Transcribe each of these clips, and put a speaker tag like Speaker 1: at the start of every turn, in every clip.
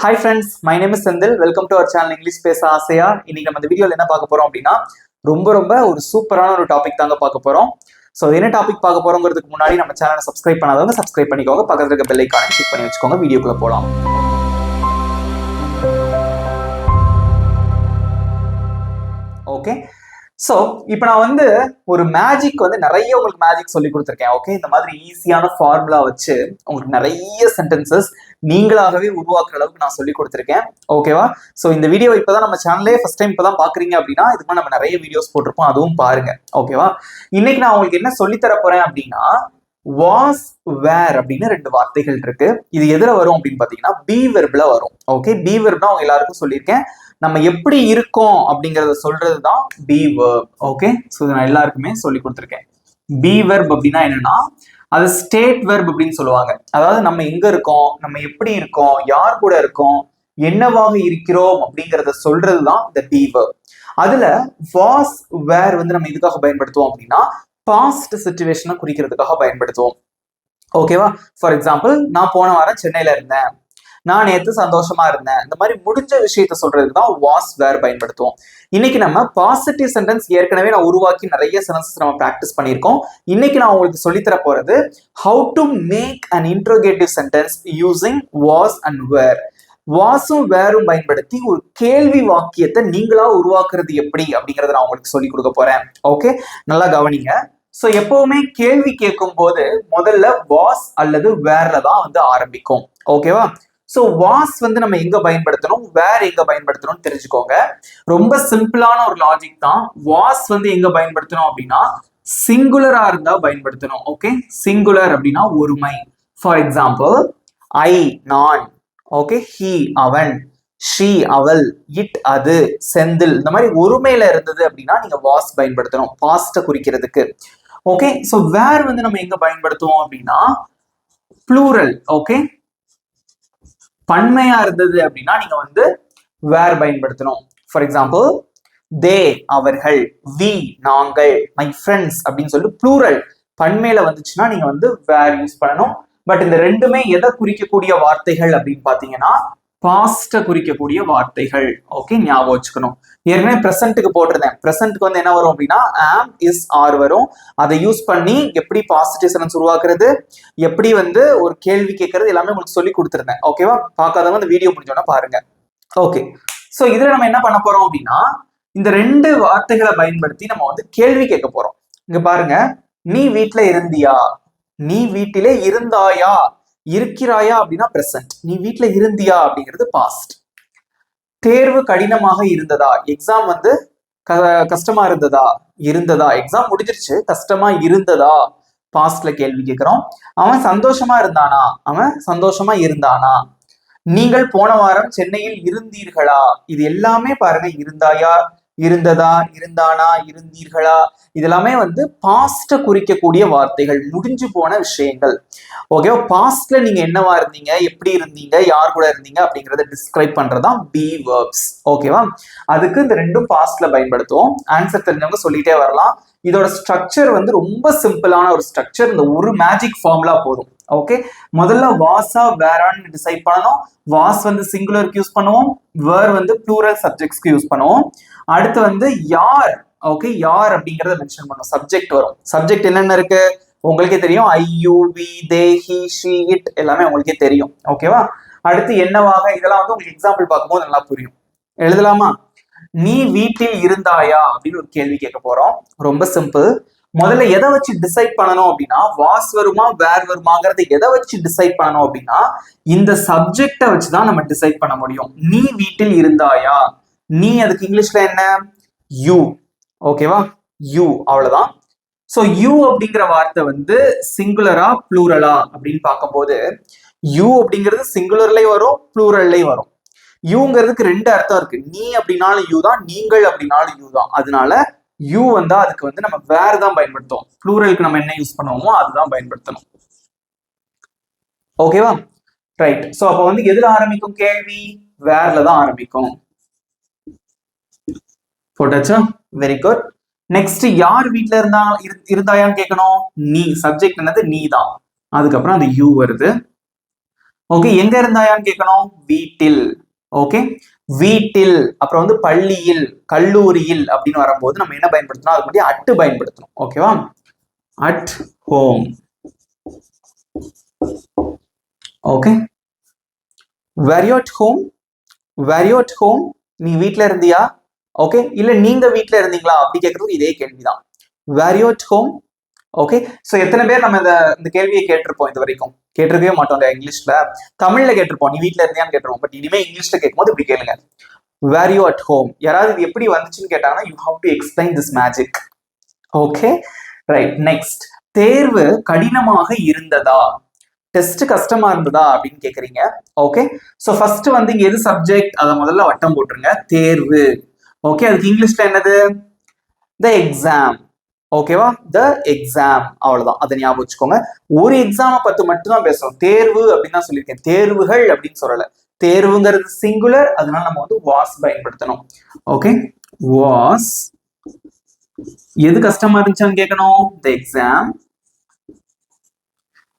Speaker 1: Hi friends, my name is Sendil. Welcome to our channel English பேச ஆசையா. இன்னைக்கு நம்ம இந்த வீடியோல என்ன பார்க்க போறோம் அப்படின்னா ரொம்ப ஒரு சூப்பரான ஒரு டாபிக் தாங்க பார்க்க போறோம். ஸோ என்ன டாபிக் பார்க்க போறோங்கிறதுக்கு முன்னாடி நம்ம சேனலை சப்ஸ்கிரைப் பண்ணாதவங்க சப்ஸ்கிரைப் பண்ணிக்கோங்க, பக்கத்துல இருக்க பெல் ஐகானை கிளிக் பண்ணி வச்சுக்கோங்க. வீடியோக்குள்ள போலாம். ஓகே, ஸோ இப்போ நான் ஒரு மேஜிக் நிறைய உங்களுக்கு மேஜிக் சொல்லி கொடுத்துருக்கேன். ஓகே, இந்த மாதிரி ஈஸியான ஃபார்முலா வச்சு உங்களுக்கு நிறைய சென்டென்சஸ் நீங்களாகவே உருவாக்குற அளவுக்கு நான் சொல்லி கொடுத்துருக்கேன். ஓகேவா? ஸோ இந்த வீடியோ இப்போதான் நம்ம சேனலே ஃபர்ஸ்ட் டைம் இப்போதான் பாக்குறீங்க அப்படின்னா இதுக்கு நம்ம நிறைய வீடியோஸ் போட்டிருப்போம், அதுவும் பாருங்க. ஓகேவா? இன்னைக்கு நான் உங்களுக்கு என்ன சொல்லித்தர போறேன் அப்படின்னா வாஸ் வேர் அப்படின்னு ரெண்டு வார்த்தைகள் இருக்கு. இது எதுல வரும் அப்படின்னு பாத்தீங்கன்னா பி வெர்ப்ல வரும். ஓகே, பி வெர்ப்னா அவங்க எல்லாருக்கும் சொல்லியிருக்கேன், நம்ம எப்படி இருக்கோம் அப்படிங்கறத சொல்றதுதான் பி வெர்ப். ஓகே, ஸோ நான் எல்லாருக்குமே சொல்லி கொடுத்துருக்கேன். பி வெர்ப் அப்படின்னா என்னன்னா அது ஸ்டேட் வெர்ப் அப்படின்னு சொல்லுவாங்க. அதாவது நம்ம எங்க இருக்கோம், நம்ம எப்படி இருக்கோம், யார் கூட இருக்கோம், என்னவாக இருக்கிறோம் அப்படிங்கறத சொல்றதுதான் இந்த பி வெர்ப். அதுல வாஸ் வேர் நம்ம எதுக்காக பயன்படுத்துவோம் அப்படின்னா பாஸ்ட் சிச்சுவேஷனை குறிக்கிறதுக்காக பயன்படுத்துவோம். ஓகேவா? ஃபார் எக்ஸாம்பிள், நான் போன வாரம் சென்னையில இருந்தேன், நான் நேற்று சந்தோஷமா இருந்தேன், இந்த மாதிரி முடிஞ்ச விஷயத்த சொல்றதுக்கு தான் வாஸ் வேர் பயன்படுத்துவோம். இன்னைக்கு நம்ம பாசிட்டிவ் சென்டென்ஸ் ஏற்கனவே நான் உருவாக்கி நிறைய சென்டென்சஸ் நம்ம பிராக்டிஸ் பண்ணியிருக்கோம். இன்னைக்கு நான் உங்களுக்கு சொல்லித்தர போறது how to make an interrogative sentence using was and where. வாஸும் வேரும் பயன்படுத்தி ஒரு கேள்வி வாக்கியத்தை நீங்களா உருவாக்குறது எப்படி அப்படிங்கறத நான் உங்களுக்கு சொல்லி கொடுக்க போறேன். ஓகே, நல்லா கவனிங்க. சோ எப்பவுமே கேள்வி கேட்கும் போது முதல்ல வாஸ் அல்லது வேர்ல தான் ஆரம்பிக்கும். ஓகேவா? சோ வாஸ் நம்ம எங்க பயன்படுத்தணும், வேர் எங்க பயன்படுத்தணும்னு தெரிஞ்சுக்கோங்க. ரொம்ப சிம்பிளான ஒரு லாஜிக் தான். வாஸ் எங்க பயன்படுத்தணும் அப்படின்னா சிங்குலரா இருந்தா பயன்படுத்தணும். ஓகே, சிங்குலர் அப்படின்னா ஒருமை. ஃபார் எக்ஸாம்பிள், ஐ நான், ஓகே, ஹி அவன், ஷீ அவள், இட் அது, செந்தில், இந்த மாதிரி ஒருமையில இருந்தது அப்படின்னா நீங்க வாஸ் பயன்படுத்தணும் பாஸ்ட குறிக்கிறதுக்கு. ஓகே, சோ வேர் நம்ம எங்க பயன்படுத்துவோம் அப்படின்னா ப்ளூரல். ஓகே, பன்மையா இருந்தது அப்படின்னா நீங்க வேர் பயன்படுத்தணும். ஃபார் எக்ஸாம்பிள், தே அவர்கள், வி நாங்கள், மை ஃப்ரெண்ட்ஸ் அப்படின்னு சொல்லிட்டு ப்ளூரல் பன்மையில வந்துச்சுன்னா நீங்க வேர் யூஸ் பண்ணணும். பட் இந்த ரெண்டுமே எதை குறிக்கக்கூடிய வார்த்தைகள் அப்படின்னு பாத்தீங்கன்னா பாஸ்ட குறிக்கக்கூடிய வார்த்தைகள். ஓகே, ஞாபகம் வச்சுக்கணும். ஏற்கனவே பிரசன்ட்டுக்கு போட்டிருந்தேன். பிரசன்ட்டுக்கு என்ன வரும் அப்படின்னா ஆம், இஸ், ஆர் வரும். அதை யூஸ் பண்ணி எப்படி பாசிட்டிவ் சென்டென்ஸ் உருவாக்குறது, எப்படி ஒரு கேள்வி கேட்கறது எல்லாமே உங்களுக்கு சொல்லி கொடுத்துருந்தேன். ஓகேவா? பார்க்காதவங்க இந்த வீடியோ முடிஞ்சோன்னா பாருங்க. ஓகே, சோ இதுல நம்ம என்ன பண்ண போறோம் அப்படின்னா இந்த ரெண்டு வார்த்தைகளை பயன்படுத்தி நம்ம கேள்வி கேட்க போறோம். இங்க பாருங்க, நீ வீட்டுல இருந்தியா, நீ வீட்டிலே இருந்தாயா, இருக்கிறாயா அப்படின்னா பிரசன்ட், நீ வீட்டுல இருந்தியா அப்படிங்கிறது பாஸ்ட். தேர்வு கடினமாக இருந்ததா, எக்ஸாம் கஷ்டமா இருந்ததா, எக்ஸாம் முடிஞ்சிருச்சு, கஷ்டமா இருந்ததா, பாஸ்ட்ல கேள்வி கேட்கிறோம். அவன் சந்தோஷமா இருந்தானா, நீங்கள் போன வாரம் சென்னையில் இருந்தீர்களா, இது எல்லாமே பாருங்க இருந்தாயா, இருந்ததா, இருந்தானா, இருந்தீர்களா, இதெல்லாமே பாஸ்ட குறிக்கக்கூடிய வார்த்தைகள், முடிஞ்சு போன விஷயங்கள். ஓகே, பாஸ்ட்ல நீங்க என்னவா இருந்தீங்க, எப்படி இருந்தீங்க, யார் கூட இருந்தீங்க அப்படிங்கறத டிஸ்கிரைப் பண்றதுதான் பி வெர்ப்ஸ். ஓகேவா? அதுக்கு இந்த ரெண்டும் பாஸ்ட்ல பயன்படுத்துவோம். ஆன்சர் தெரிஞ்சவங்க சொல்லிட்டே வரலாம். இதோட ஸ்ட்ரக்சர் ரொம்ப சிம்பிளான ஒரு ஸ்ட்ரக்சர். இந்த ஒரு மேஜிக் ஃபார்முலா போதும். ஓகே, முதல்ல வாஸா வேரான்னு டிசைட் பண்ணணும். வாஸ் சிங்குலருக்கு யூஸ் பண்ணுவோம், வேர் ப்ளூரல் சப்ஜெக்ட்ஸ்க்கு யூஸ் பண்ணுவோம். அடுத்து யார். ஓகே, யார் அப்படிங்கறத மென்ஷன் பண்ணும். சப்ஜெக்ட் வரும். சப்ஜெக்ட் என்னென்ன இருக்கு உங்களுக்கே தெரியும். I, you, we, they, he, she, it எல்லாமே உங்களுக்கே தெரியும். ஓகேவா? அடுத்து என்னவாக, இதெல்லாம் உங்களுக்கு எக்ஸாம்பிள் பார்க்கும்போது நல்லா புரியும். எழுதலாமா? நீ வீட்டில் இருந்தாயா அப்படின்னு ஒரு கேள்வி கேட்க போறோம். ரொம்ப சிம்பிள். முதல்ல எதை வச்சு டிசைட் பண்ணணும் அப்படின்னா வாஸ் வருமா வேர் வருமாங்கிறத எதை வச்சு டிசைட் பண்ணணும் அப்படின்னா இந்த சப்ஜெக்டை வச்சுதான் நம்ம டிசைட் பண்ண முடியும். நீ வீட்டில் இருந்தாயா, நீ அதுக்கு இங்கிலீஷ்ல என்ன, யூ. ஓகேவா? யூ, அவ்வளவுதான். சோ யூ அப்படிங்கிற வார்த்தை சிங்குலரா ப்ளூரலா அப்படின்னு பார்க்கும்போது யூ அப்படிங்கிறது சிங்குலர்லயும் வரும், ப்ளூரல்லையும் வரும். யூங்கிறதுக்கு ரெண்டு அர்த்தம் இருக்கு. நீ அப்படின்னாலும் யூ தான், நீங்கள் அப்படின்னாலும் யூ தான். அதனால யூ அதுக்கு நம்ம வேர் தான் பயன்படுத்துவோம். ப்ளூரலுக்கு நம்ம என்ன யூஸ் பண்ணுவோமோ அதுதான் பயன்படுத்தணும். ஓகேவா? ரைட். சோ அப்ப எதுல ஆரம்பிக்கும் கேள்வி, வேர்ல தான் ஆரம்பிக்கும். போட்டாச்சா? Very good. நெக்ஸ்ட், யார் வீட்டுல இருந்தாயான்னு கேட்கணும். நீ, சப்ஜெக்ட் என்னது, நீ தான். அதுக்கப்புறம் அந்த யூ வருது. ஓகே, எங்க இருந்தாயான்னு கேட்கணும், வீட்டில். ஓகே, வீட்டில். அப்புறம் வந்து பள்ளியில், கல்லூரியில் அப்படின்னு வரும்போது நம்ம என்ன பயன்படுத்தணும், அதுக்கு முன்னாடி அட் பயன்படுத்தணும். ஓகேவா, at home. Okay, were you at home? were you at home? நீ வீட்ல இருந்தியா? ஓகே, இல்ல நீங்க வீட்ல இருந்தீங்களா அப்படி கேட்கறதுக்கு இதே கேள்விதான். were you at home? Okay, so எத்தனை பேர் நம்ம இந்த கேள்வியை கேட்டிருப்போம் இது வரைக்கும்? கேட்டிருக்கவே மாட்டோம் இங்கிலீஷ்ல. தமிழ்ல கேட்டிருப்போம், நீ வீட்ல இருந்தியான்னு கேட்டிருப்போம். பட் இனிமே இங்கிலீஷ்ல கேட்கும்போது இப்படி கேளுங்க, were you at home? யாராவது இது எப்படி வந்துச்சுன்னு கேட்டாங்கன்னா you have to explain this magic. Okay, right. Next, தேர்வு கடினமாக இருந்ததா, டெஸ்ட் கஷ்டமா இருந்ததா அப்படின்னு கேக்குறீங்க. ஓகே, சோ ஃபர்ஸ்ட் வந்து இங்க எது சப்ஜெக்ட், அதை முதல்ல வட்டம் போட்டுருங்க, தேர்வு. ஓகே, அதுக்கு இங்கிலீஷ்ல என்னது, த எக்ஸாம். ஓகேவா, த எக்ஸாம், அவ்வளவுதான். அதை ஞாபகம் வச்சுக்கோங்க. ஒரு எக்ஸாமை பத்தி மட்டும் தான் பேசுறோம், தேர்வு அப்படின்னு தான் சொல்லியிருக்கேன், தேர்வுகள் அப்படின்னு சொல்லல. தேர்வுங்கிறது சிங்குலர், அதனால நம்ம வந்து வாஸ் பயன்படுத்தணும். Okay, was. எது கஷ்டமா இருந்துச்சான்னு கேட்கணும், த எக்ஸாம்.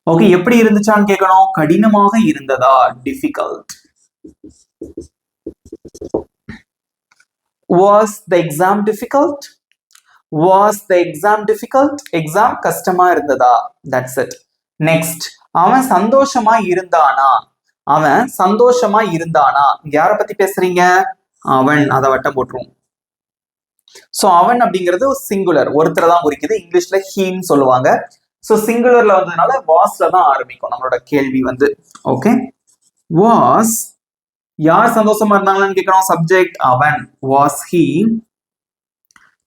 Speaker 1: ஓகே, எப்படி இருந்துச்சான்னு கேட்கணும், கடினமாக இருந்ததா, difficult. Was the exam difficult? Was the exam difficult? Exam கஷ்டமா இருந்ததா, that's it. நெக்ஸ்ட், அவன் சந்தோஷமா இருந்தானா, அவன் சந்தோஷமா இருந்தானா, யார பத்தி பேசுறீங்க, அவன். அதை வட்டம் போட்டுரும். சோ அவன் அப்படிங்கிறது சிங்குலர், ஒருத்தரை தான் குறிக்குது. இங்கிலீஷ்ல ஹீன்னு சொல்லுவாங்க. சோ சிங்குலர்ல வந்ததுனால வாஸ்ல தான் ஆரம்பிக்கும் நம்மளோட கேள்வி வந்து. Okay, was. யார் சந்தோஷமா இருந்தாங்கன்னு கேட்கணும், சப்ஜெக்ட் அவன். Was he.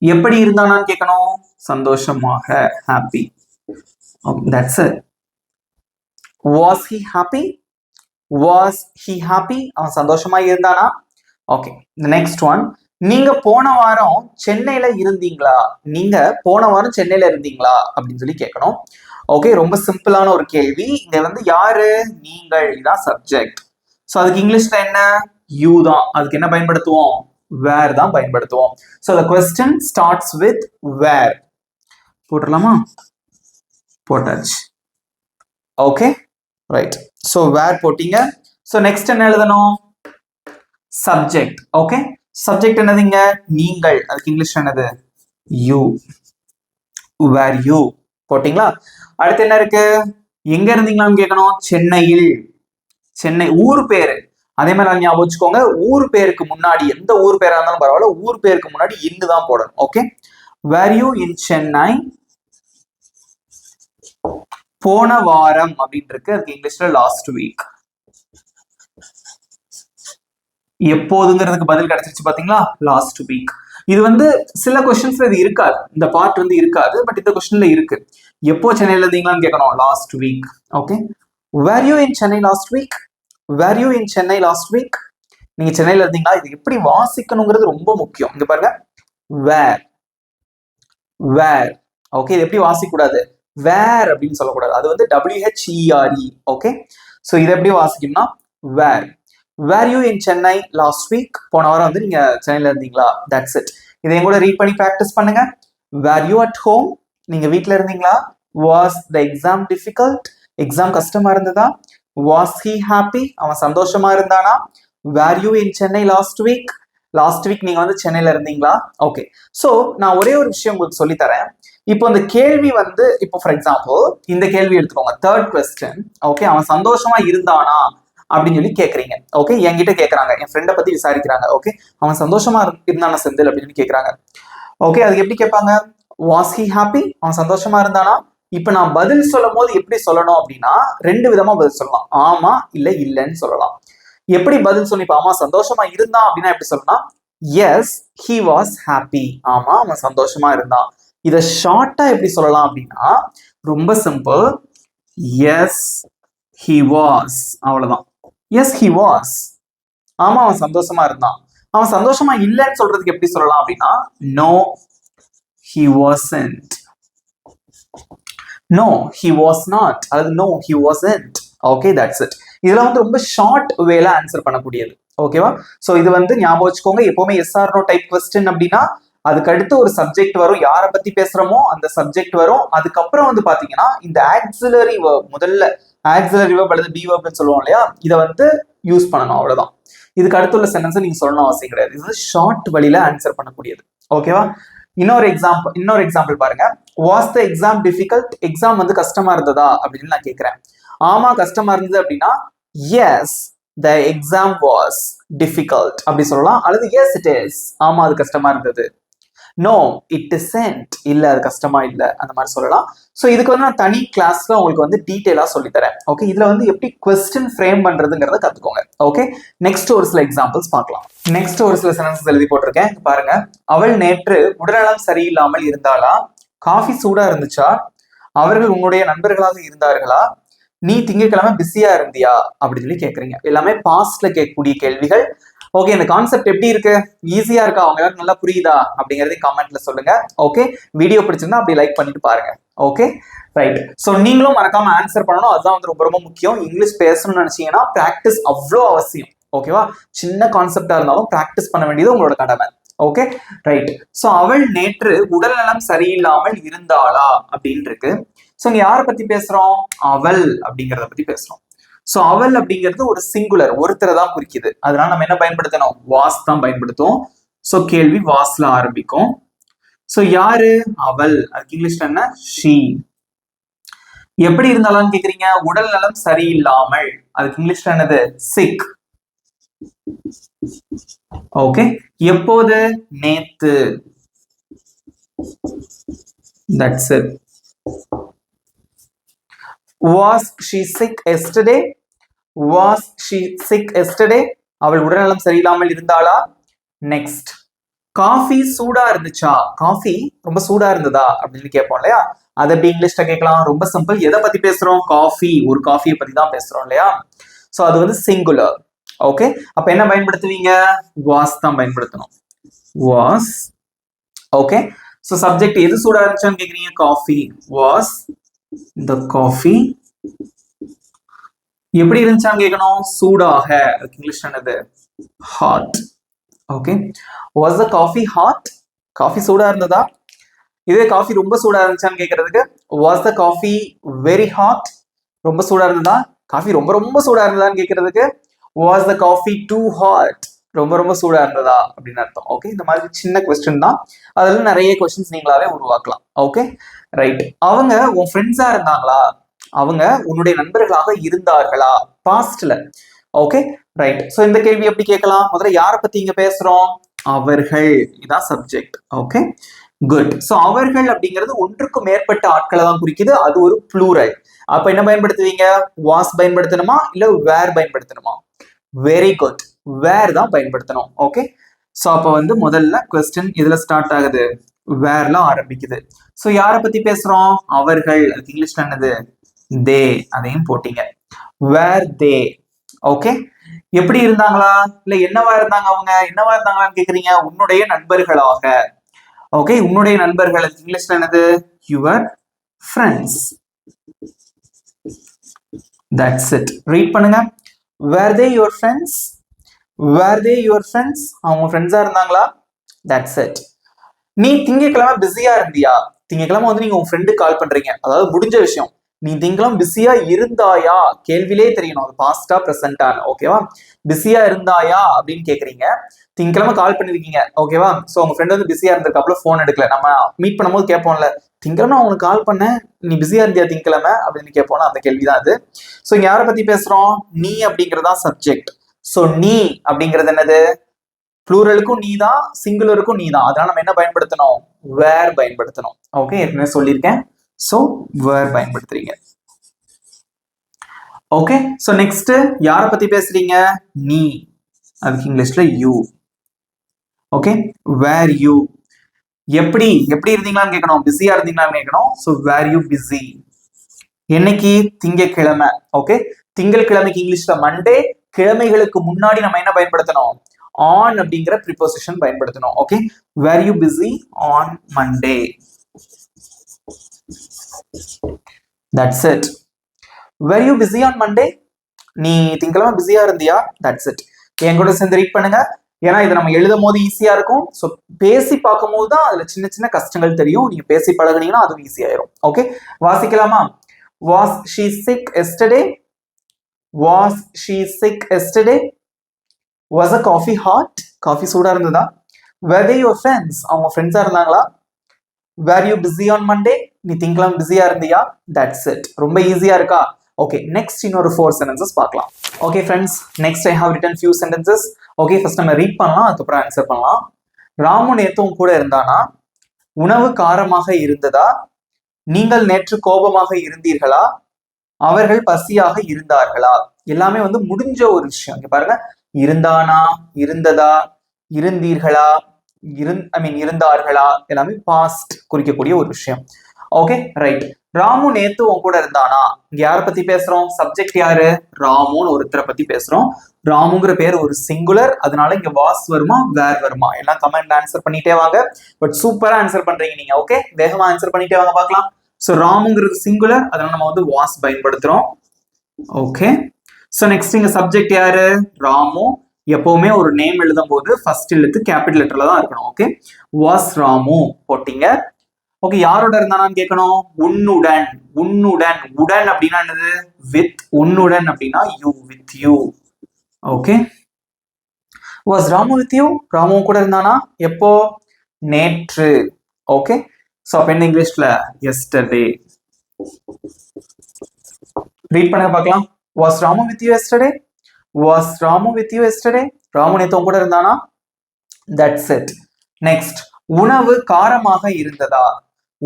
Speaker 1: எப்படி இருந்தானான்னு கேட்கணும், சந்தோஷமாக, happy. That's it. Was he happy? Was he happy? அவன் சந்தோஷமா இருந்தானா? ஓகே, நெக்ஸ்ட் ஒன், நீங்க போன வாரம் சென்னையில இருந்தீங்களா, நீங்க போன வாரம் சென்னையில இருந்தீங்களா அப்படின்னு சொல்லி கேட்கணும். ஓகே, ரொம்ப சிம்பிளான ஒரு கேள்வி. இங்க வந்து யாரு, நீங்கள், இதான் சப்ஜெக்ட். சோ அதுக்கு இங்கிலீஷ்ல என்ன, யூ தான். அதுக்கு என்ன பயன்படுத்துவோம், வேர் தான் பயன்படுத்துவோம். So the question starts with where. போட்டுடலாமா, போட்டாச்சு. Okay, right. சோ வேர் போட்டீங்க. சோ நெக்ஸ்ட் என்ன எழுதணும், சப்ஜெக்ட். ஓகே, சப்ஜெக்ட் என்னதுங்க, நீங்கள். அதுக்கு இங்கிலீஷ் என்னது, யூ. வேர் யூ போட்டீங்களா. அடுத்து என்ன இருக்கு, எங்க இருந்தீங்களான்னு கேட்கணும், சென்னையில். சென்னை ஊர் பேரு. அதே மாதிரி ஞாபகம் வச்சுக்கோங்க, ஊர் பேருக்கு முன்னாடி, எந்த ஊர் பேரா இருந்தாலும் பரவாயில்ல, ஊர் பேருக்கு முன்னாடி இன்னு தான் போடணும். Okay, were you in Chennai போன வாரம் அப்படின்னு இருக்கு. அதுக்கு இங்கிலீஷ்ல லாஸ்ட் வீக். எப்போதுங்கிறதுக்கு பதில் கிடைச்சிருச்சு பாத்தீங்களா, லாஸ்ட் வீக். இது வந்து சில கொஸ்டின்ஸ்ல இது இருக்காது, இந்த பார்ட் வந்து இருக்காது. பட் இந்த கொஸ்டின்ல இருக்கு. எப்போ சென்னையில இருந்தீங்களான்னு கேட்கணும், last week. Okay, were you in Chennai last week? Were you in Chennai last week? நீங்க சென்னையில இருந்தீங்களா? இது எப்படி வாசிக்கணுங்கிறது ரொம்ப முக்கியம். இங்க பாருங்க, வேர், வேர். ஓகே, இது எப்படி வாசிக்க கூடாது, வேர் அப்படின்னு சொல்லக்கூடாது, அது வந்து WHERE. ஓகே, சோ இதை எப்படி வாசிக்கணும்னா were. Were you in Chennai last week? போன வாரம் வந்து நீங்க சென்னையில இருந்தீங்களா, தட்ஸ் இட். இதை கூட ரீட் பண்ணி ப்ராக்டிஸ் பண்ணுங்க. Were you at home? நீங்க வீட்ல இருந்தீங்களா? Was the exam difficult? Exam கஷ்டமா இருந்ததா? Was he happy? அவன் சந்தோஷமா இருந்தானா? Were you in Chennai last week? Last week நீங்க வந்து சென்னையில இருந்தீங்களா? ஓகே, சோ நான் ஒரே ஒரு விஷயம் உங்களுக்கு சொல்லி தரேன். இப்போ இந்த கேள்வி வந்து, இப்போ ஃபார் எக்ஸாம்பிள் இந்த கேள்வி எடுத்துக்கோங்க, தேர்ட் கொஸ்டின். ஓகே, அவன் சந்தோஷமா இருந்தானா அப்படின்னு சொல்லி கேக்குறீங்க. ஓகே, என்கிட்ட கேக்குறாங்க, என் ஃப்ரெண்டை பத்தி விசாரிக்கிறாங்க. ஓகே, அவன் சந்தோஷமா இருந்தானா செந்தில் அப்படின்னு கேக்குறாங்க. ஓகே, அதுக்கு எப்படி கேட்பாங்க, வாஸ் ஹி ஹாப்பி? அவன் சந்தோஷமா இருந்தானா? இப்ப நான் பதில் சொல்லும் போது எப்படி சொல்லணும் அப்படின்னா, ரெண்டு விதமா பதில் சொல்லலாம், ஆமா இல்ல இல்லன்னு சொல்லலாம். எப்படி பதில் சொல்லி, ஆமா சந்தோஷமா இருந்தான் அப்படின்னா எப்படி சொல்லலாம், எஸ் ஹி வாஸ் ஹாப்பி. ஆமா அவன் சந்தோஷமா இருந்தான். இத ஷார்ட்டா எப்படி சொல்லலாம் அப்படின்னா, ரொம்ப சிம்பிள், எஸ் ஹி வாஸ், அவ்வளவுதான். எஸ் ஹி வாஸ், ஆமா அவன் சந்தோஷமா இருந்தான். அவன் சந்தோஷமா இல்லைன்னு சொல்றதுக்கு எப்படி சொல்லலாம் அப்படின்னா, no he wasn't, no he was not, அல்லது no he wasn't. Okay, that's it. இதெல்லாம் வந்து ரொம்ப ஷார்ட் வேல ஆன்சர் பண்ணக்கூடியது. ஓகேவா, சோ இது வந்து ஞாபகம் வச்சுக்கோங்க. எப்பவுமே எஸ்ஆர் நோ டைப் கொஸ்டின் அப்படின்னா அதுக்கு அடுத்து ஒரு சப்ஜெக்ட் வரும், யாரை பத்தி பேசுறோமோ அந்த சப்ஜெக்ட் வரும். அதுக்கப்புறம் வந்து பாத்தீங்கன்னா இந்த ஆக்சிலரி வேர்ப், முதல்ல ஆக்சிலரி வெர்ப் அல்லது பி வெர்ப்னு சொல்லுவோம் இல்லையா, இதை வந்து யூஸ் பண்ணணும், அவ்வளவுதான். இதுக்கு அடுத்துள்ள சென்டென்ஸ் நீங்க சொல்லணும் அவசியம் கிடையாது. இது ஷார்ட் வழியில ஆன்சர் பண்ணக்கூடியது. ஓகேவா? இன்னொரு எக்ஸாம்பிள் பாருங்க. Was the exam difficult? Exam வந்து கஷ்டமா இருந்ததா அப்படின்னு நான் கேட்கிறேன். ஆமா கஷ்டமா இருந்தது அப்படின்னா yes the exam was difficult அப்படி சொல்லலாம். அல்லது எஸ் இட் இஸ், ஆமா அது கஷ்டமா இருந்தது. நோ இட் இஸ்ன்ட், இல்ல அது கஷ்டமா இல்ல, அந்த மாதிரி சொல்லலாம். ஸோ இதுக்கு வந்து நான் தனி கிளாஸ்ல உங்களுக்கு வந்து டீட்டெயிலா சொல்லித்தரேன். ஓகே, இதுல வந்து எப்படி கொஸ்டின் ஃப்ரேம் பண்றதுங்கிறத கத்துக்கோங்க. ஓகே, நெக்ஸ்ட் ஒரு சில எக்ஸாம்பிள்ஸ் பார்க்கலாம். நெக்ஸ்ட் ஒரு சில சென்டென்சஸ் எழுதி போட்டிருக்கேன் பாருங்க. அவள் நேற்று உடல்நலம் சரியில்லாமல் இருந்தாளா? காஃபி சூடா இருந்துச்சா? அவர்கள் உன்னுடைய நண்பர்களாக இருந்தார்களா? நீ திங்கட்கிழமை பிஸியா இருந்தியா அப்படின்னு சொல்லி கேட்கறீங்க. எல்லாமே பாஸ்ட்ல கேட்கக்கூடிய கேள்விகள். ஓகே, இந்த கான்செப்ட் எப்படி இருக்கு? ஈஸியா இருக்கா? அவங்க எல்லாரும் நல்லா புரியுதா அப்படிங்கறதை கமெண்ட்ல சொல்லுங்க. ஓகே, வீடியோ பிடிச்சிருந்தா அப்படி லைக் பண்ணிட்டு பாருங்க. Okay right. ஸோ நீங்களும் மறக்காம ஆன்சர் பண்ணணும், அதுதான் வந்து ரொம்ப ரொம்ப முக்கியம். இங்கிலீஷ் பேசணும்னு நினைச்சீங்கன்னா பிராக்டிஸ் அவ்வளோ அவசியம். ஓகேவா? சின்ன கான்செப்டா இருந்தாலும் பிராக்டிஸ் பண்ண வேண்டியது உங்களோட கடமை. Okay right. ஸோ அவள் நேற்று உடல்நலம் சரியில்லாமல் இருந்தாளா அப்படின்னு இருக்கு. ஸோ இங்க யாரை பத்தி பேசுறோம்? அவள் அப்படிங்கிறத பத்தி பேசுறோம். ஸோ அவள் அப்படிங்கிறது ஒரு சிங்குலர், ஒருத்தரை தான் குறிக்குது. அதனால நம்ம என்ன பயன்படுத்தணும்? வாஸ் தான் பயன்படுத்தும். ஸோ கேள்வி வாஸ்ல ஆரம்பிக்கும். ஸோ யாரு அவள்? அதுக்கு இங்கிலீஷ்ல என்ன? ஷீ. எப்படி இருந்தாலும் கேக்குறீங்க? உடல் நலம் சரியில்லாமல், அதுக்கு இங்கிலீஷ்ல என்னது? சிக். ஓகே, எப்போது? நேத்து. That's it. Was she sick yesterday? Was she sick yesterday? அவள் உடல்நலம் சரியில்லாமல் இருந்தாளா? நெக்ஸ்ட், காஃபி சூடா இருந்துச்சா? காஃபி ரொம்ப சூடா இருந்ததா அப்படின்னு கேட்போம் இல்லையா? அதை எப்படி இங்கிலீஷ்ல கேட்கலாம்? ரொம்ப சிம்பிள். எதை பத்தி பேசுறோம்? காஃபி, ஒரு காஃபியை பத்தி தான் பேசுறோம் இல்லையா? சோ அது வந்து சிங்குலர். ஓகே, அப்ப என்ன பயன்படுத்துவீங்க? வாஸ் தான் பயன்படுத்தணும். வாஸ். ஓகே, சோ சப்ஜெக்ட் எது சூடா இருந்துச்சான்னு கேக்குறீங்க? காஃபி. Was the coffee. எப்படி இருந்துச்சான்னு கேட்கணும்? சூடாக. இங்கிலீஷ் என்னது? hot. Okay, was the coffee hot? Coffee சூடா இருந்ததா? இதே காஃபி ரொம்ப சூடா இருந்துச்சான்னு கேட்கறதுக்கு was the coffee very hot? ரொம்ப சூடா இருந்ததா? காஃபி ரொம்ப ரொம்ப சூடா இருந்ததான்னு கேட்கறதுக்கு was the coffee too hot? ரொம்ப ரொம்ப சூடா இருந்ததா அப்படின்னு அர்த்தம். ஓகே, இந்த மாதிரி சின்ன கொஸ்டின் தான். அதுல நிறைய கொஸ்டின்ஸ் நீங்களாவே உருவாக்கலாம். Okay right. அவங்க உன் ஃப்ரெண்ட்ஸா இருந்தாங்களா? அவங்க உன்னுடைய நண்பர்களாக இருந்தார்களா? பாஸ்ட்ல. Okay right. சோ இந்த கேள்வி எப்படி கேட்கலாம்? முதல்ல யாரை பத்தி இங்க பேசுறோம்? அவர்கள். இதான் சப்ஜெக்ட். Okay good. சோ அவர்கள் அப்படிங்கிறது ஒன்றுக்கு மேற்பட்ட ஆட்களை தான் குறிக்குது. அது ஒரு ப்ளூரல். அப்ப என்ன பயன்படுத்துவீங்க? வாஸ் பயன்படுத்தணுமா இல்ல வேர் பயன்படுத்தணுமா? வெரி குட், வேர் தான் பயன்படுத்தணும். ஓகே, சோ அப்ப வந்து முதல்ல கொஸ்டின் இதுல ஸ்டார்ட் ஆகுது, வேர்ல ஆரம்பிக்குது. சோ யாரை பத்தி பேசுறோம்? அவர்கள். அதுக்கு இங்கிலீஷ்ல என்னது? தே. அதையும் போட்டீங்க. வேர் தே. ஓகே, எப்படி இருந்தாங்களா இல்ல என்னவா இருந்தாங்க? அவங்க என்னவா இருந்தாங்களான்னு கேக்குறீங்க? உன்னுடைய நண்பர்களாக. ஓகே, உன்னுடைய நண்பர்கள். இங்கிலீஷ்ல என்னது? Your friends. That's it. Read பண்ணுங்க. were they your friends? were they your friends? அவங்க ஃப்ரெண்ட்ஸா இருந்தாங்களா? That's it. நீ திங்கட்கிழமை பிஸியா இருந்தியா? திங்கட்கிழமை வந்து நீங்க உங்க ஃப்ரெண்டுக்கு கால் பண்றீங்க, அதாவது முடிஞ்ச விஷயம். நீ திங்கட்கிழமை பிஸியா இருந்தாயா? கேள்வியிலே தெரியணும் அது பாஸ்டா பிரசன்டா. ஓகேவா? பிஸியா இருந்தாயா அப்படின்னு கேக்குறீங்க. திங்கட்கிழமை கால் பண்ணிருக்கீங்க. ஓகேவா? சோ உங்க ஃப்ரெண்ட் வந்து பிஸியா இருந்திருக்காப்புல, போன் எடுக்கல. நம்ம மீட் பண்ணும்போது கேட்போம்ல, திங்கட்கிழமை அவங்களுக்கு கால் பண்ண, நீ பிஸியா இருந்தியா திங்கட்கிழமை அப்படின்னு கேட்போம்னா அந்த கேள்விதான் அது. சோ இங்க யாரை பத்தி பேசுறோம்? நீ அப்படிங்கறதா சப்ஜெக்ட். சோ நீ அப்படிங்கிறது என்னது? ப்ளூரலுக்கும் நீ தான், சிங்குலருக்கும் நீ தான். அதனால நம்ம என்ன பயன்படுத்தணும்? வேர் பயன்படுத்தணும். ஓகே, ஏற்கனவே சொல்லியிருக்கேன். சோ வேர் பயன்படுத்துறீங்க. ஓகே, சோ நெக்ஸ்ட் யாரை பத்தி பேசுறீங்க? நீ. அதுக்கு இங்கிலீஷ்ல யூ. Okay, were you. எப்படி இருந்தீங்களான்னு கேட்கணும், பிஸியா இருந்தீங்களான்னு கேட்கணும். So were you busy. என்னைக்கு? திங்கட்கிழமை. ஓகே, திங்கட்கிழமைக்கு இங்கிலீஷ்ல மண்டே. கிழமைகளுக்கு முன்னாடி நம்ம என்ன பயன்படுத்தணும்? ஆன் அப்படிங்கிற ப்ரிபோசிஷன் பயன்படுத்தணும். Okay, were you busy on Monday. That's it. Were you busy on Monday? நீ திங்கட்கிழமை பிஸியா இருந்தியா? That's it. என் கூட சேர்ந்து ரீட் பண்ணுங்க. ஏன்னா இதை நம்ம எழுதும் போது ஈஸியா இருக்கும். ஸோ பேசி பார்க்கும் போது தான் அதுல சின்ன சின்ன கஷ்டங்கள் தெரியும். நீங்க பேசி பழகுனீங்கன்னா அதுவும் ஈஸியாயிரும். ஓகே, வாசிக்கலாமா? Was she sick yesterday? Was she sick yesterday? Was a coffee hot? Coffee சூடா இருந்ததா? Were they your friends? அவங்க ஃப்ரெண்ட்ஸா இருந்தாங்களா? Were you busy on Monday? நீ திங்கலாம் பிஸியா இருந்தியா? That's it. ரொம்ப ஈஸியா இருக்கா? Okay, next இன்னொரு 4 sentences பார்க்கலாம். Okay friends, next I have written few sentences. Okay, first நம்ம ரீட் பண்ணலாம், அதுக்கப்புறம் ஆன்சர் பண்ணலாம். ராமு நேத்தும் கூட இருந்தானா? உணவு காரமாக இருந்ததா? நீங்கள் நேற்று கோபமாக இருந்தீர்களா? அவர்கள் பசியாக இருந்தார்களா? எல்லாமே வந்து முடிஞ்ச ஒரு விஷயம். இங்க பாருங்க, இருந்தானா, இருந்ததா, இருந்தீர்களா, இருந்தார்களா, எல்லாமே பாஸ்ட் குறிக்கக்கூடிய ஒரு விஷயம். Okay, right. ராமு நேத்து உன் கூட இருந்தானா? இங்க யார பத்தி பேசுறோம்? சப்ஜெக்ட் யாரு? ராமுன்னு ஒருத்தரை பத்தி பேசுறோம். ராமுங்கிற பேர் ஒரு சிங்குலர், அதனால இங்க வாஸ் வருமா, வேர் வருமா? எல்லாம் கமெண்ட் ஆன்சர் பண்ணிட்டே வாங்க. பட் சூப்பரா ஆன்சர் பண்றீங்க நீங்க. ஓகே, வேகமா ஆன்சர் பண்ணிட்டே வாங்க பார்க்கலாம். சோ ராமுங்கிறது சிங்குலர், அதனால நம்ம வந்து வாஸ் பயன்படுத்துறோம். ஓகே, சோ நெக்ஸ்ட் இங்க சப்ஜெக்ட் யாரு? ராமு. எப்பவுமே ஒரு நேம் எழுதும் போது ஃபர்ஸ்ட் எழுத்து கேபிட்டல் லெட்டர்ல தான் இருக்கணும். ஓகே, வாஸ் ராமு போட்டீங்க. ஓகே, யாரோட இருந்தானான்னு கேட்கணும். உன்னுடன். உன்னுடன், உடன் அப்படின்னா என்னது? வித். உன்னுடன் அப்படின்னா you, with you. Okay, was Ramu with you? Ramu கூட இருந்தானா? எப்போ? நேற்று. ஓகே, சோ அப்ப என்ன இங்கிலீஷ்ல? yesterday. ரீட் பண்ண பார்க்கலாம். Was Ramu with you yesterday? Was Ramu with you yesterday? Ramu நேத்து கூட இருந்தானா? That's it. Next, உணவு காரமாக இருந்ததா?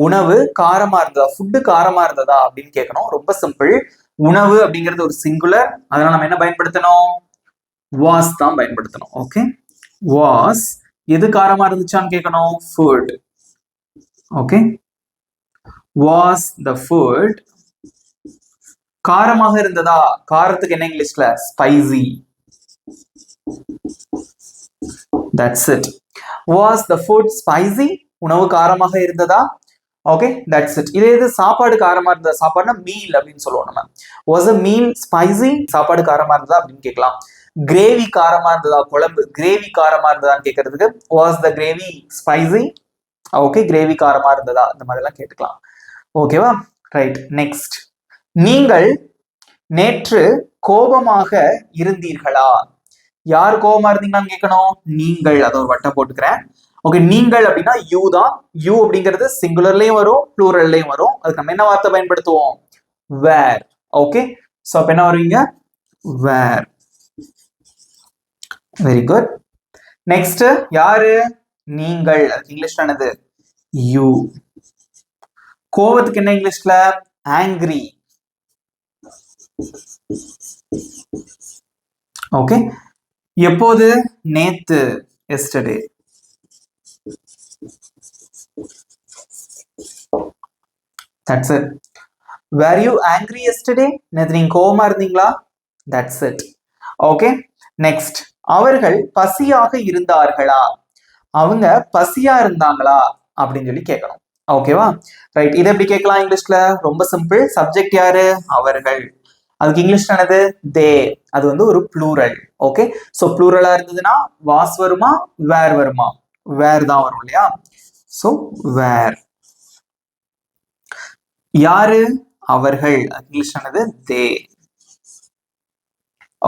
Speaker 1: உணவு காரமா இருந்ததா? ஃபுட்டு காரமா இருந்ததா அப்படின்னு கேட்கணும். ரொம்ப சிம்பிள். உணவு அப்படிங்கிறது ஒரு சிங்குலர், அதனால நம்ம என்ன பயன்படுத்தணும்? வாஸ் தான் பயன்படுத்தணும். ஓகே, வாஸ் எது காரமா இருந்துச்சான்னு கேட்கணும். Food. Okay, was the food காரமாக இருந்ததா? காரத்துக்கு என்ன இங்கிலீஷ்ல? Spicy. That's it. Was the food spicy? உணவு காரமாக இருந்ததா? Okay, that's it. இதே இது சாப்பாடு காரமா இருந்ததா? சாப்பாடுனா மீல் அப்படின்னு சொல்லுவோம் நம்ம. Was a meal spicy? சாப்பாடு காரமா இருந்ததா அப்படின்னு கேட்கலாம். கிரேவி காரமா இருந்ததா? குழம்பு கிரேவி காரமா இருந்ததான்னு கேட்கறதுக்கு was the gravy spicy? Okay, gravy காரமா இருந்ததா? இந்த மாதிரி எல்லாம் கேட்டுக்கலாம். ஓகேவா? ரைட். நெக்ஸ்ட், நீங்கள் நேற்று கோபமாக இருந்தீர்களா? யார் கோபமா இருந்தீங்கன்னு கேட்கணும். நீங்கள். அதை ஒரு வட்டம் போட்டுக்கிறேன். ஓகே, நீங்கள் அப்படின்னா யூ தான். யூ அப்படிங்கிறது சிங்குலர்லயும் வரும், ப்ளூரல்லையும் வரும். அதுக்கு நம்ம என்ன வார்த்தை பயன்படுத்துவோம்? வேர். ஓகே, சோ அப்ப என்ன வருவீங்க? வேர். Very good. நெக்ஸ்ட், யாரு? நீங்கள். அதுக்கு இங்கிலீஷ்ல என்னது? யூ. கோபத்துக்கு என்ன இங்கிலீஷ்ல? ஆங்கிரி. ஓகே, எப்போது? நேத்து, yesterday. That's it. Were you angry yesterday? நேத்து நீங்க கோபமா இருந்தீங்களா? That's it. ஓகே, நெக்ஸ்ட், அவர்கள் பசியாக இருந்தார்களா? அவங்க பசியா இருந்தாங்களா அப்படின்னு சொல்லி கேட்கணும். ஓகேவா? ரைட். இதை எப்படி கேட்கலாம் இங்கிலீஷ்ல? ரொம்ப சிம்பிள். சப்ஜெக்ட் யாரு? அவர்கள். அதுக்கு இங்கிலீஷ்ல என்னது? தே. அது வந்து ஒரு ப்ளூரல். ஓகே, சோ ப்ளூரலா இருந்ததுன்னா வாஸ் வருமா, வேர் வருமா? வேர் தான் வரும் இல்லையா? சோ வேர். யாரு? அவர்கள். இங்கிலீஷ் என்னது? தே.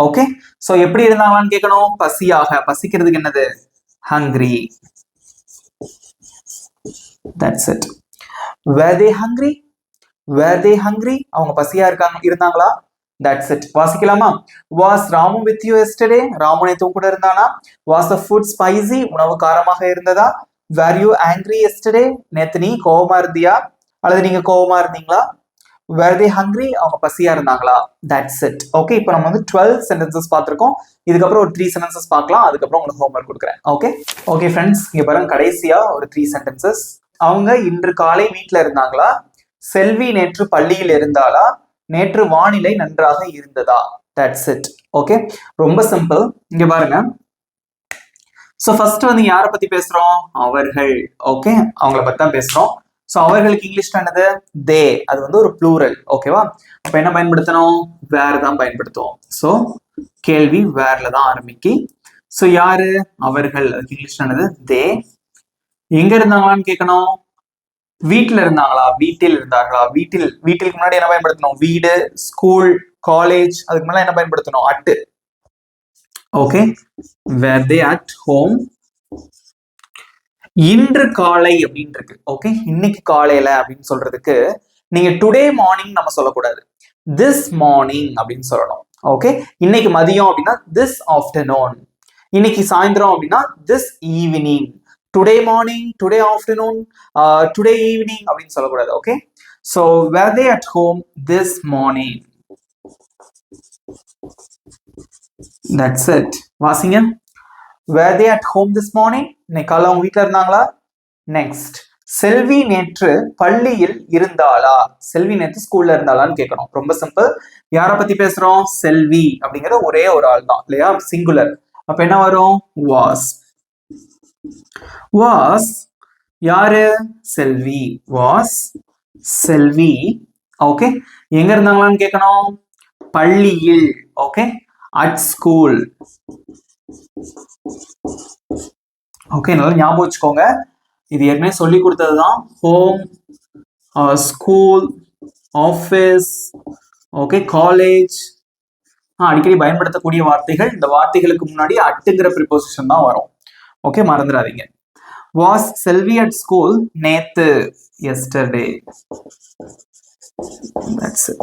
Speaker 1: ஓகே, சோ எப்படி இருந்தாங்கன்னு கேட்கணும். பசியாக. பசிக்கிறதுக்கு என்னது? Hungry. That's it. Were they hungry? Were they hungry? அவங்க பசியா இருந்தாங்களா? That's it. வாசிக்கலாமா? Was Ramu with you yesterday? Ramu நேத்து கூட இருந்தானா? Was the food spicy? உணவு காரமாக இருந்ததா? Were you angry yesterday? நேத்து நீ கோவமா இருந்தியா? அல்லது நீங்க கோவமா இருந்தீங்களா? Were they hungry? அவங்க பசியா இருந்தாங்களா? That's it. ஓகே, இப்போ நம்ம வந்து 12 sentences பார்த்திருக்கோம். இதுக்கப்புறம் ஒரு 3 sentences பார்க்கலாம். அதுக்கப்புறம் உங்களுக்கு ஹோம்வொர்க் கொடுக்குறேன். ஓகே, ஓகே ஃப்ரெண்ட்ஸ், இங்க பாருங்க, கடைசியா ஒரு 3 sentences. அவங்க இன்று காலை வீட்டுல இருந்தாங்களா? செல்வி நேற்று பள்ளியில் இருந்தாளா? நேற்று வானிலை நன்றாக இருந்ததா? That's it. ஓகே, ரொம்ப சிம்பிள். இங்க பாருங்க, சோ ஃபர்ஸ்ட் வந்து யாரை பத்தி பேசுறோம்? அவர்கள். ஓகே, அவங்கள பத்தி தான் பேசுறோம். சோ அவர்களுக்கு இங்கிலீஷ்ல என்னது? தே. அது வந்து ஒரு ப்ளூரல். ஓகேவா? அப்ப என்ன பயன்படுத்தணும்? வேர் தான் பயன்படுத்துவோம். சோ கேள்வி வேர்ல தான் ஆரம்பிக்கி. சோ யாரு? அவர்கள். அதுக்கு இங்கிலீஷ்ல என்னது? தே. எங்க இருந்தாங்களான்னு கேட்கணும். வீட்டில் இருந்தாங்களா, வீட்டில் இருந்தாங்களா, வீட்டுக்கு முன்னாடி என்ன பயன்படுத்தணும்? வீடு, ஸ்கூல், காலேஜ். அதுக்கு முன்னாடி என்ன பயன்படுத்தணும்? At. Okay, were they at home? இன்று காலை அப்படின்னு இருக்கு. ஓகே, இன்னைக்கு காலையில அப்படின்னு சொல்றதுக்கு நீங்க டுடே மார்னிங் நம்ம சொல்லக்கூடாது, திஸ் மார்னிங் அப்படின்னு சொல்லணும். ஓகே, இன்னைக்கு மதியம் அப்படின்னா திஸ் ஆஃப்டர்நூன், இன்னைக்கு சாயந்தரம் அப்படின்னா this evening, today morning, today afternoon, today evening அப்படின்னு சொல்லக்கூடாது. Okay, so were they at home this morning? That's it. வாசிங்க. were they at home this morning? இன்னைக்கு காலைல அவங்க வீட்டில் இருந்தாங்களா? நெக்ஸ்ட், செல்வி நேற்று பள்ளியில் இருந்தாளா? செல்வி நேற்று ஸ்கூல்ல இருந்தாளான்னு கேட்கணும். ரொம்ப சிம்பிள். யாரை பத்தி பேசுறோம்? செல்வி அப்படிங்கிற ஒரே ஒரு ஆள் தான் இல்லையா, சிங்குலர். அப்ப என்ன வரும்? வாஸ். வாஸ் யாரு? செல்வி. Was Selvi. ஓகே, எங்க இருந்தாங்களான்னு கேட்கணும். பள்ளியில். Okay, at school. ஓகே, நல்லா ஞாபகம் வச்சுக்கோங்க. இது ஏற்கனவே சொல்லி கொடுத்ததுதான். Home, school, office, okay, college, அடிக்கடி பயன்படுத்தக்கூடிய வார்த்தைகள். இந்த வார்த்தைகளுக்கு முன்னாடி அட்டுங்கிற ப்ரிபோசிஷன் தான் வரும். ஓகே, மறந்துடாதீங்க. வாஸ் செல்வி அட் ஸ்கூல் நேத்து? எஸ்டர்டே. That's it.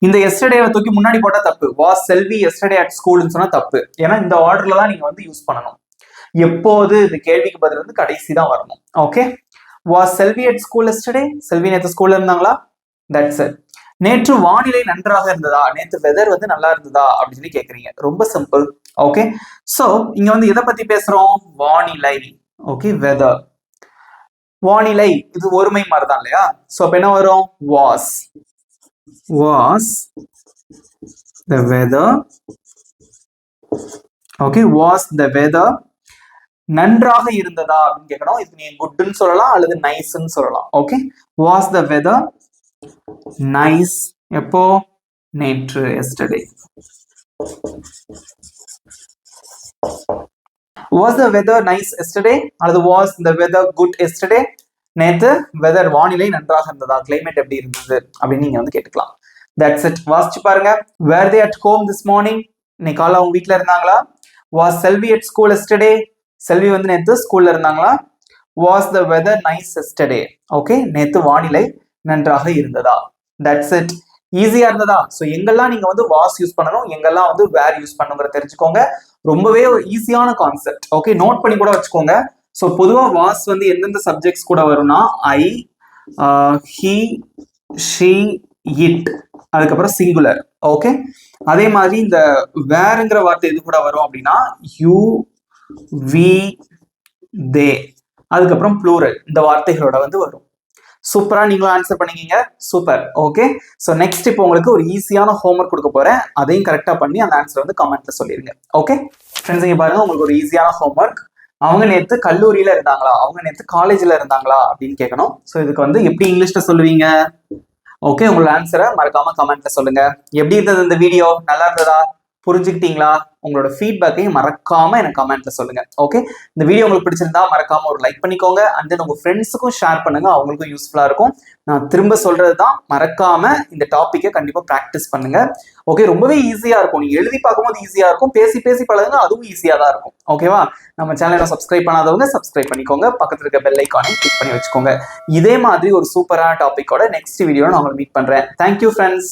Speaker 1: இந்த எஸ்டர்டேவை தூக்கி முன்னாடி போட்டா தப்பு. வாஸ் செல்வி எஸ்டர்டே அட் ஸ்கூல்னு சொன்னா தப்பு. ஏன்னா இந்த ஆர்டர்ல தான் நீங்க வந்து யூஸ் பண்ணணும். எப்போது இந்த கேள்விக்கு பதில் வந்து கடைசி தான் வரணும். Okay, was Selvi at school yesterday? Selvi நேற்று ஸ்கூல்ல இருந்தாங்களா? That's it. நேற்று வானிலை நன்றாக இருந்ததா? நேற்று வெதர் வந்து நல்லா இருந்ததா அப்படின்னு சொல்லி கேக்குறீங்க. ரொம்ப சிம்பிள். ஓகே, சோ இங்க வந்து எதை பத்தி பேசுறோம்? வானிலை. Okay, weather. வானிலை இது ஒருமை மாதிரி தான் இல்லையா? சோ அப்ப என்ன வரும்? Was. Was the weather. Okay, was the weather நன்றாக இருந்ததா அப்படின்னு கேட்கணும். இது நீங்க குட்னு சொல்லலாம் அல்லது நைஸ்ன்னு சொல்லலாம். Okay, was the weather nice? எப்போ? நேற்று, yesterday. Was the weather nice yesterday? அல்லது was the weather good yesterday? நேத்து வெதர் வானிலை நன்றாக இருந்ததா, கிளைமேட் எப்படி இருந்தது அப்படின்னு நீங்க வந்து கேட்டுக்கலாம். That's it. வாசிச்சு பாருங்க. Were they at home this morning? இன்னைக்கு காலைல அவங்க வீட்ல இருந்தாங்களா? Was Selvi at school yesterday? செல்வி வந்து நேத்து ஸ்கூல்ல இருந்தாங்களா? Was the weather nice yesterday? Okay, நேத்து வானிலை நன்றாக இருந்ததா. That's it. ஈஸியா இருந்ததா? ஸோ எங்கெல்லாம் நீங்க வந்து வாஸ் யூஸ் பண்ணணும், எங்கெல்லாம் வந்து வேர் யூஸ் பண்ணுங்கிற தெரிஞ்சுக்கோங்க. ரொம்பவே ஒரு ஈஸியான கான்செப்ட். ஓகே, நோட் பண்ணி கூட வச்சுக்கோங்க. ஸோ பொதுவா வாஸ் வந்து எந்தெந்த சப்ஜெக்ட்ஸ் கூட வரும்னா ஐ, ஹி, ஷி, இட், அதுக்கப்புறம் சிங்குலர். ஓகே, அதே மாதிரி இந்த வேர்ங்கிற வார்த்தை எது கூட வரும் அப்படின்னா யூ, வி, தே, அதுக்கப்புறம் ப்ளூரல் இந்த வார்த்தைகளோட வந்து வரும். சூப்பரா நீங்களும் ஆன்சர் பண்ணிக்கிங்க. சூப்பர். ஓகே, ஸோ நெக்ஸ்ட் இப்போ உங்களுக்கு ஒரு ஈஸியான ஹோம்ஒர்க் கொடுக்க போறேன். அதையும் கரெக்டா பண்ணி அந்த ஆன்சர் வந்து கமெண்ட்ல சொல்லிருங்க. ஓகே ஃப்ரெண்ட்ஸ், இங்க பாருங்க, உங்களுக்கு ஒரு ஈஸியான ஹோம்ஒர்க். அவங்க நேற்று கல்லூரியில இருந்தாங்களா, அவங்க நேற்று காலேஜ்ல இருந்தாங்களா அப்படின்னு கேட்கணும். ஸோ இதுக்கு வந்து எப்படி இங்கிலீஷ்ல சொல்லுவீங்க? ஓகே, உங்களோட ஆன்சரை மறக்காம கமெண்ட்ல சொல்லுங்க. எப்படி இருந்தது இந்த வீடியோ? நல்லா இருந்ததா? புரிஞ்சுக்கிட்டீங்களா? உங்களோட ஃபீட்பேக்கையும் மறக்காம எனக்கு கமெண்ட்ல சொல்லுங்க. ஓகே, இந்த வீடியோ உங்களுக்கு பிடிச்சிருந்தா மறக்காம ஒரு லைக் பண்ணிக்கோங்க. அண்ட் தென் உங்க ஃப்ரெண்ட்ஸுக்கும் ஷேர் பண்ணுங்க, அவங்களுக்கும் யூஸ்ஃபுல்லா இருக்கும். நான் திரும்ப சொல்றது தான், மறக்காம இந்த டாபிக்கை கண்டிப்பா ப்ராக்டிஸ் பண்ணுங்க. ஓகே, ரொம்பவே ஈஸியா இருக்கும். நீங்க எழுதி பார்க்கும்போது ஈஸியா இருக்கும், பேசி பேசி பழகுங்க, அதுவும் ஈஸியா தான் இருக்கும். ஓகேவா? நம்ம சேனலை சப்ஸ்கிரைப் பண்ணாதவங்க சப்ஸ்கிரைப் பண்ணிக்கோங்க, பக்கத்துல இருக்க பெல் ஐக்கானையும் கிளிக் பண்ணி வச்சுக்கோங்க. இதே மாதிரி ஒரு சூப்பரான டாபிக்கோட நெக்ஸ்ட் வீடியோல நான் உங்களை மீட் பண்றேன். Thank you friends.